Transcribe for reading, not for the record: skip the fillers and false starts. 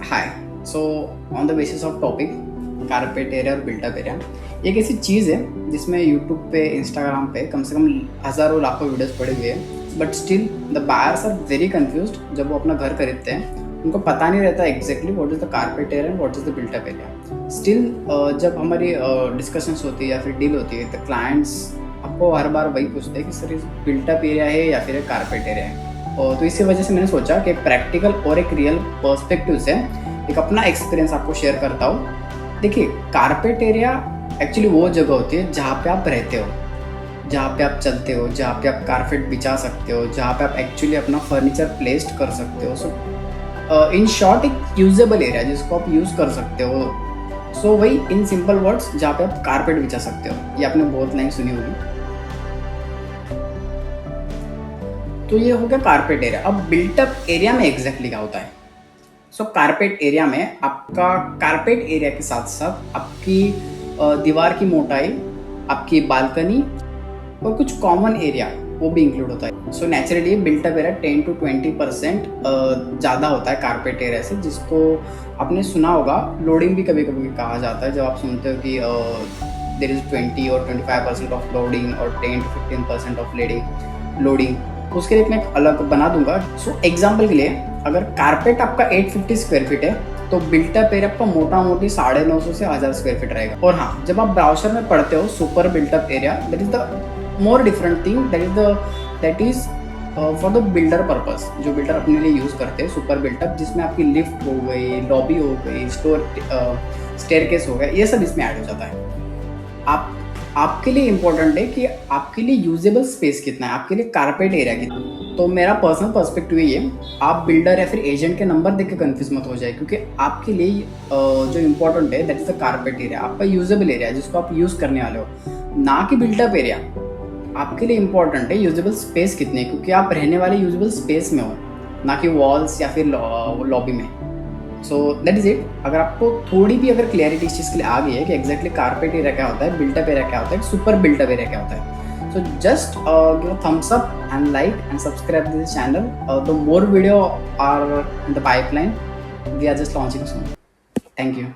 Hi so on the basis of topic carpet area और built up area, एक ऐसी चीज़ है जिसमें यूट्यूब पे, इंस्टाग्राम पे कम से कम हज़ारों लाखों वीडियोस पड़े हुए हैं, but still the buyers are very confused. जब वो अपना घर खरीदते हैं उनको पता नहीं रहता exactly what is the carpet area and what is the built up area. Still जब हमारी डिस्कशंस होती है या फिर डील होती है तो क्लाइंट्स आपको हर बार वही पूछते हैं कि सर ये बिल्टअप एरिया है या फिर कारपेट एरिया है। और तो इसी वजह से मैंने सोचा कि प्रैक्टिकल और एक रियल पर्सपेक्टिव से एक अपना एक्सपीरियंस आपको शेयर करता हूँ। देखिए, कारपेट एरिया एक्चुअली वो जगह होती है जहाँ पे आप रहते हो, जहाँ पे आप चलते हो, जहाँ पे आप कारपेट बिछा सकते हो, जहाँ पे आप एक्चुअली अपना फर्नीचर प्लेस्ड कर सकते हो। सो इन शॉर्ट एक यूजेबल एरिया जिसको आप यूज़ कर सकते हो। सो वही इन सिंपल वर्ड्स जहाँ पे आप कारपेट बिछा सकते हो। ये आपने बहुत लाइन सुनी होगी। तो ये हो गया कारपेट एरिया। अब बिल्टअप एरिया में एग्जैक्टली क्या होता है? सो कारपेट एरिया में आपका कारपेट एरिया के साथ साथ आपकी दीवार की मोटाई, आपकी बालकनी और कुछ कॉमन एरिया वो भी इंक्लूड होता है। So naturally built up area 10 to 20% ज़्यादा होता है कारपेट एरिया से, जिसको आपने सुना होगा लोडिंग भी कभी कभी कहा जाता है। जब आप सुनते हो कि देयर इज 20 और 25% ऑफ लोडिंग और 10 to 15% ऑफ लोडिंग, उसके लिए मैं एक अलग बना दूंगा। सो एग्जाम्पल के लिए, अगर कारपेट आपका 850 स्क्वायर फीट है तो बिल्टअप एरिया आपका मोटा मोटी 950 से 1000 स्क्वायर फीट रहेगा। और हाँ, जब आप ब्राउजर में पढ़ते हो super built up area, that is the more different thing, that is for the builder purpose, जो बिल्डर अपने लिए यूज़ करते हैं। सुपर बिल्टअप जिसमें आपकी लिफ्ट हो गई, लॉबी हो गई, स्टेयरकेस हो गया, ये सब इसमें ऐड हो जाता है। आपके लिए इम्पोर्टेंट है कि आपके लिए यूजेबल स्पेस कितना है, आपके लिए कारपेट एरिया कितना। तो मेरा पर्सनल पर्सपेक्टिव ये है, आप बिल्डर या फिर एजेंट के नंबर देख के कंफ्यूज मत हो जाए, क्योंकि आपके लिए जो इम्पोर्टेंट है that is the carpet area, आपका यूजेबल एरिया जिसको आप यूज़ करने वाले हो, ना कि बिल्डअप एरिया। आपके लिए इम्पोर्टेंट है यूजेबल स्पेस कितने, क्योंकि आप रहने वाले यूजेबल स्पेस में हो, ना कि वॉल्स या फिर लॉबी में। So that is it. अगर आपको थोड़ी भी अगर क्लियरिटी इस चीज़ के लिए आ गई है कि एग्जैक्टली कारपेट एरिया क्या होता है, बिल्टअप एरिया क्या होता है, सुपर बिल्टअप एरिया क्या होता है, so just give a thumbs up and like and subscribe to this channel. The more video are in the pipeline. We are just launching soon. Thank you.